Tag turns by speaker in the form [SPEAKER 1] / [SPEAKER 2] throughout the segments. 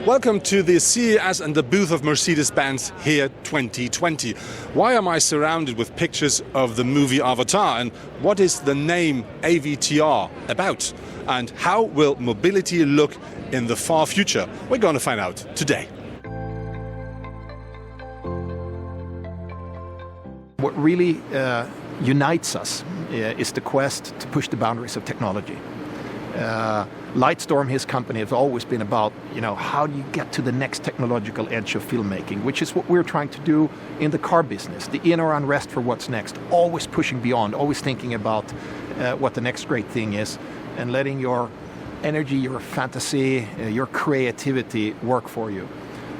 [SPEAKER 1] Welcome to the CES and the booth of Mercedes-Benz here 2020. Why am I surrounded with pictures of the movie Avatar, and what is the name AVTR about? And how will mobility look in the far future? We're going to find out today.
[SPEAKER 2] What really unites us is the quest to push the boundaries of technology. Lightstorm, his company, has always been about, how do you get to the next technological edge of filmmaking, which is what we're trying to do in the car business, the in or unrest for what's next, always pushing beyond, always thinking about what the next great thing is, and letting your energy, your fantasy, your creativity work for you.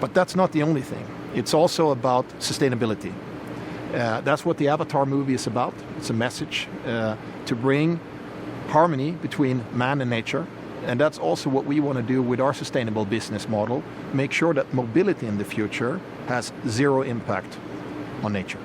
[SPEAKER 2] But that's not the only thing. It's also about sustainability. That's what the Avatar movie is about. It's a message to bring harmony between man and nature. And that's also what we want to do with our sustainable business model, make sure that mobility in the future has zero impact on nature.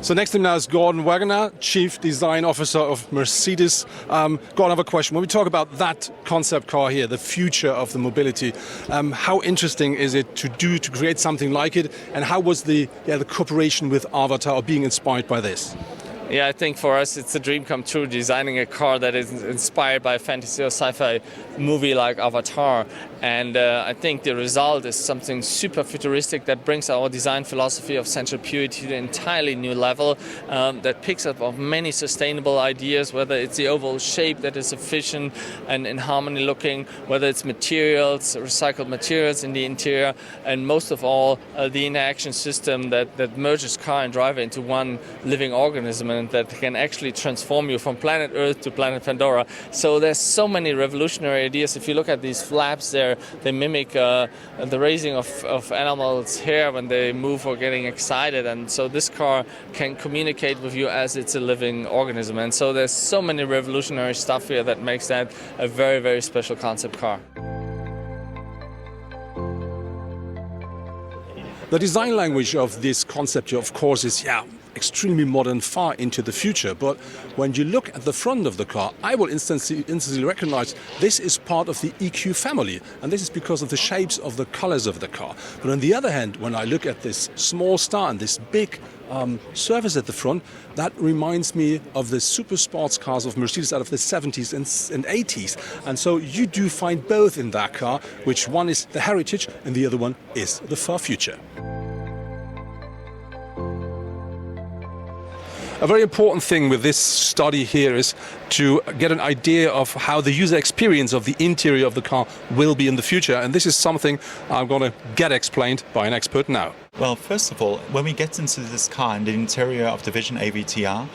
[SPEAKER 1] So next to me now is Gordon Wagoner, Chief Design Officer of Mercedes. Gordon, I have a question. When we talk about that concept car here, the future of the mobility, how interesting is it to create something like it? And how was the cooperation with Avatar or being inspired by this?
[SPEAKER 3] Yeah, I think for us it's a dream come true, designing a car that is inspired by a fantasy or sci-fi movie like Avatar. And I think the result is something super futuristic that brings our design philosophy of central purity to an entirely new level, that picks up on many sustainable ideas, whether it's the oval shape that is efficient and in harmony looking, whether it's materials, recycled materials in the interior, and most of all, the interaction system that merges car and driver into one living organism, and that can actually transform you from planet Earth to planet Pandora. So there's so many revolutionary ideas. If you look at these flaps there, they mimic the raising of animals' hair when they move or getting excited. And so this car can communicate with you as it's a living organism. And so there's so many revolutionary stuff here that makes that a very, very special concept car.
[SPEAKER 1] The design language of this concept, of course, is extremely modern, far into the future. But when you look at the front of the car, I will instantly recognize this is part of the EQ family. And this is because of the shapes of the colors of the car. But on the other hand, when I look at this small star and this big surface at the front, that reminds me of the super sports cars of Mercedes out of the 70s and 80s. And so you do find both in that car, which one is the heritage and the other one is the far future. A very important thing with this study here is to get an idea of how the user experience of the interior of the car will be in the future. And this is something I'm going to get explained by an expert now.
[SPEAKER 4] Well, first of all, when we get into this car and the interior of the Vision AVTR,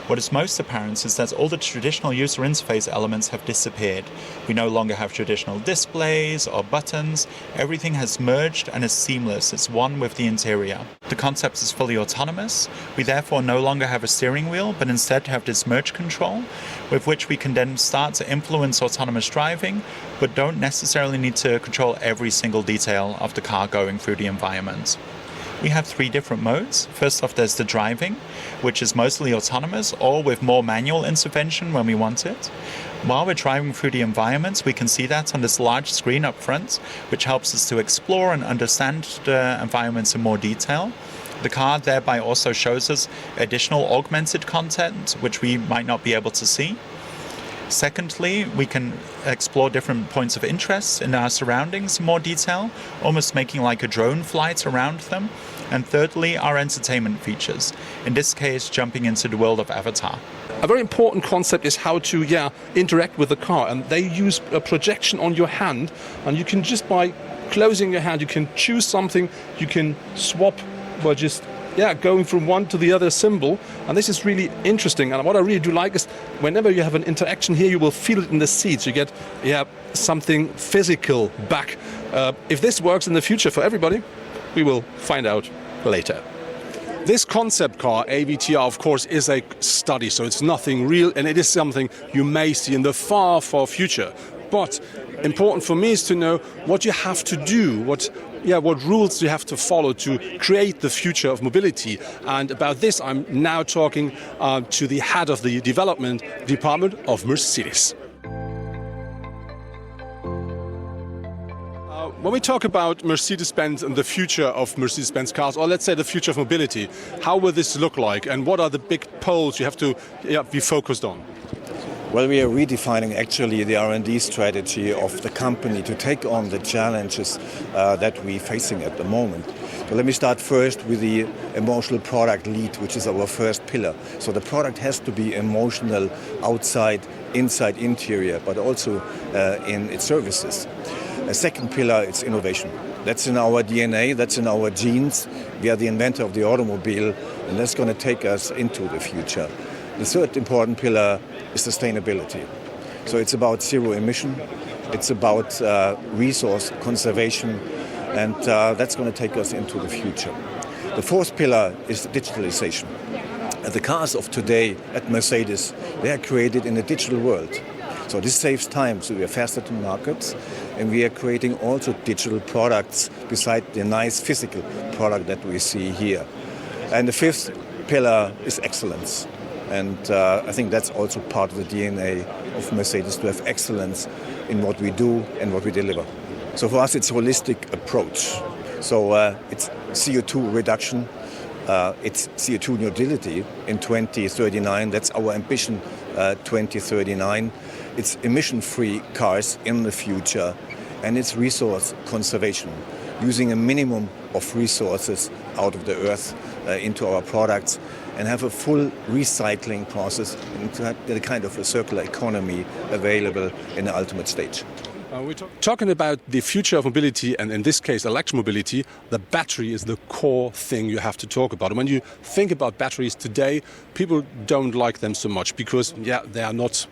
[SPEAKER 4] what is most apparent is that all the traditional user interface elements have disappeared. We no longer have traditional displays or buttons. Everything has merged and is seamless. It's one with the interior. The concept is fully autonomous. We therefore no longer have a steering wheel, but instead have this merge control, with which we can then start to influence autonomous driving, but don't necessarily need to control every single detail of the car going through the environment. We have three different modes. First off, there's the driving, which is mostly autonomous or with more manual intervention when we want it. While we're driving through the environment, we can see that on this large screen up front, which helps us to explore and understand the environments in more detail. The car thereby also shows us additional augmented content, which we might not be able to see. Secondly, we can explore different points of interest in our surroundings in more detail, almost making like a drone flight around them. And thirdly, our entertainment features, in this case, jumping into the world of Avatar.
[SPEAKER 1] A very important concept is how to interact with the car, and they use a projection on your hand, and you can just by closing your hand, you can choose something, you can swap by just going from one to the other symbol. And this is really interesting. And what I really do like is whenever you have an interaction here, you will feel it in the seats. You get something physical back. If this works in the future for everybody, we will find out later. This concept car, AVTR, of course, is a study, so it's nothing real, and it is something you may see in the far, far future. But important for me is to know what you have to do, what rules you have to follow to create the future of mobility. And about this, I'm now talking to the head of the development department of Mercedes. When we talk about Mercedes-Benz and the future of Mercedes-Benz cars, or let's say the future of mobility, how will this look like, and what are the big poles you have to be focused on?
[SPEAKER 5] Well, we are redefining actually the R&D strategy of the company to take on the challenges that we're facing at the moment. So let me start first with the emotional product lead, which is our first pillar. So the product has to be emotional outside, inside, interior, but also in its services. A second pillar is innovation. That's in our DNA, that's in our genes. We are the inventor of the automobile, and that's going to take us into the future. The third important pillar is sustainability. So it's about zero emission, it's about resource conservation, and that's going to take us into the future. The fourth pillar is digitalization. The cars of today at Mercedes, they are created in a digital world. So this saves time, so we are faster to markets, and we are creating also digital products beside the nice physical product that we see here. And the fifth pillar is excellence. And I think that's also part of the DNA of Mercedes, to have excellence in what we do and what we deliver. So for us, it's a holistic approach. So it's CO2 reduction, it's CO2 neutrality in 2039. That's our ambition, 2039. It's emission-free cars in the future, and it's resource conservation, using a minimum of resources out of the earth into our products, and have a full recycling process and to get a kind of a circular economy available in the ultimate stage.
[SPEAKER 1] We're talking about the future of mobility, and in this case electromobility. The battery is the core thing you have to talk about. And when you think about batteries today, people don't like them so much because, they are not,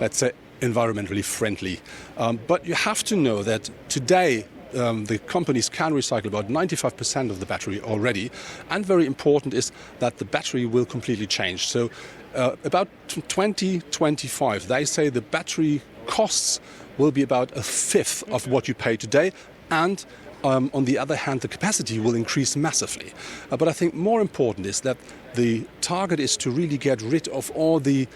[SPEAKER 1] let's say, environmentally friendly. But you have to know that today the companies can recycle about 95% of the battery already, and very important is that the battery will completely change. So about 2025, they say the battery costs will be about a fifth of what you pay today, and on the other hand, the capacity will increase massively. But I think more important is that the target is to really get rid of all the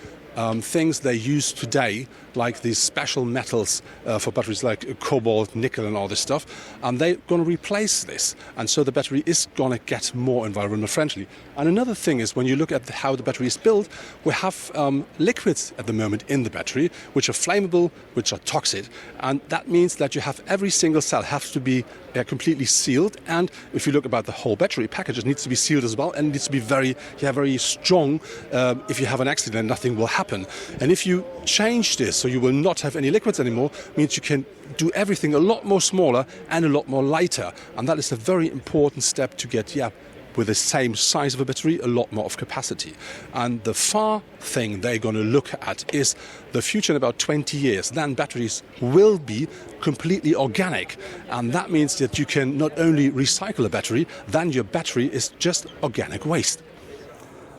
[SPEAKER 1] things they use today, like these special metals for batteries like cobalt, nickel and all this stuff, and they're going to replace this, and so the battery is going to get more environmental friendly. And another thing is, when you look at how the battery is built, we have liquids at the moment in the battery which are flammable, which are toxic, and that means that you have every single cell has to be completely sealed, and if you look about the whole battery package, it needs to be sealed as well, and it needs to be very strong. If you have an accident, nothing will happen. And if you change this so you will not have any liquids anymore, means you can do everything a lot more smaller and a lot more lighter, and that is a very important step to get with the same size of a battery, a lot more of capacity. And the far thing they're going to look at is the future in about 20 years. Then batteries will be completely organic, and that means that you can not only recycle a battery, then your battery is just organic waste.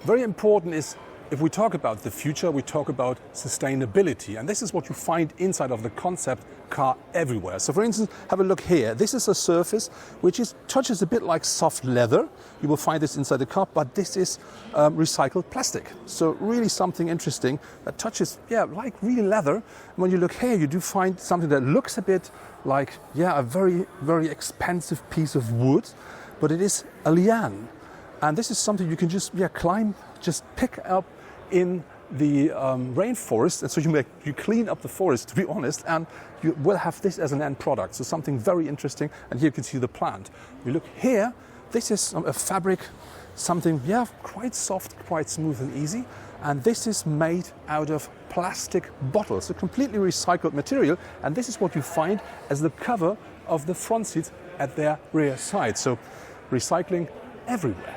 [SPEAKER 1] Very important is, if we talk about the future, we talk about sustainability, and this is what you find inside of the concept car everywhere. So for instance, have a look here. This is a surface which touches a bit like soft leather. You will find this inside the car, but this is recycled plastic. So really something interesting that touches, like real leather. And when you look here, you do find something that looks a bit like, a very, very expensive piece of wood, but it is a liane. And this is something you can just climb, just pick up in the rainforest, and so you clean up the forest, to be honest, and you will have this as an end product. So something very interesting, and here you can see the plant. You look here, this is a fabric, something quite soft, quite smooth and easy, and this is made out of plastic bottles, a completely recycled material, and this is what you find as the cover of the front seats at their rear side. So recycling everywhere.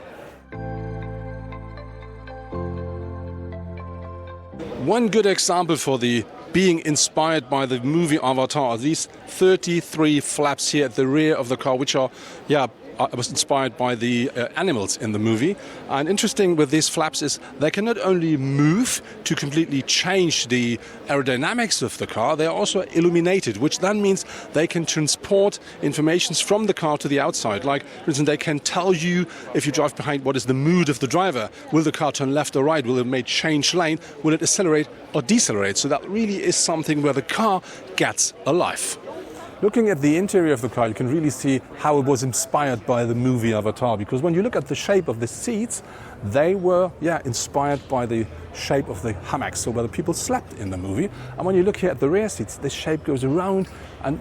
[SPEAKER 1] One good example for the being inspired by the movie Avatar are these 33 flaps here at the rear of the car, which are, I was inspired by the animals in the movie. And interesting with these flaps is they can not only move to completely change the aerodynamics of the car, they are also illuminated, which then means they can transport information from the car to the outside. Like, for instance, they can tell you, if you drive behind, what is the mood of the driver. Will the car turn left or right? Will it may change lane? Will it accelerate or decelerate? So that really is something where the car gets a life. Looking at the interior of the car, you can really see how it was inspired by the movie Avatar, because when you look at the shape of the seats, they were inspired by the shape of the hammocks, so where the people slept in the movie. And when you look here at the rear seats, this shape goes around and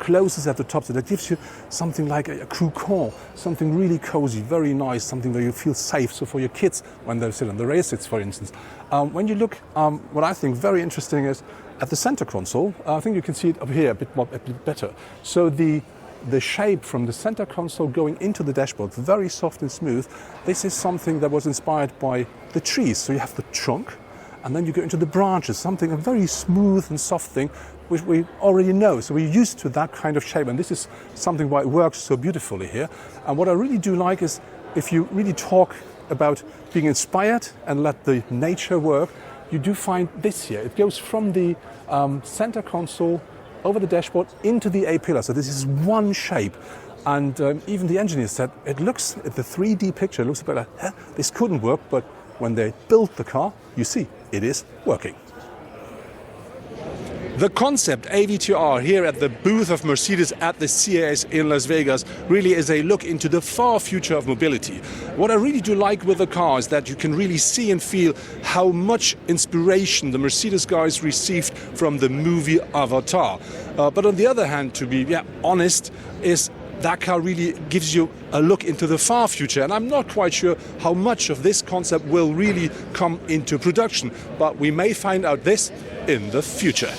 [SPEAKER 1] closes at the top, so that gives you something like a crew core, something really cozy, very nice, something where you feel safe. So for your kids when they sit on the rear seats, for instance. When you look, what I think very interesting is at the center console. I think you can see it up here a bit better. So the shape from the center console going into the dashboard, very soft and smooth. This is something that was inspired by the trees. So you have the trunk, and then you go into the branches, a very smooth and soft thing, which we already know. So we're used to that kind of shape, and this is something why it works so beautifully here. And what I really do like is, if you really talk about being inspired and let the nature work, you do find this here. It goes from the center console over the dashboard into the A-pillar. So this is one shape. And even the engineers said, the 3D picture looks a bit like, this couldn't work, but when they built the car, you see, it is working. The concept AVTR here at the booth of Mercedes at the CES in Las Vegas really is a look into the far future of mobility. What I really do like with the car is that you can really see and feel how much inspiration the Mercedes guys received from the movie Avatar. But on the other hand, to be honest, is that car really gives you a look into the far future, and I'm not quite sure how much of this concept will really come into production, but we may find out this in the future.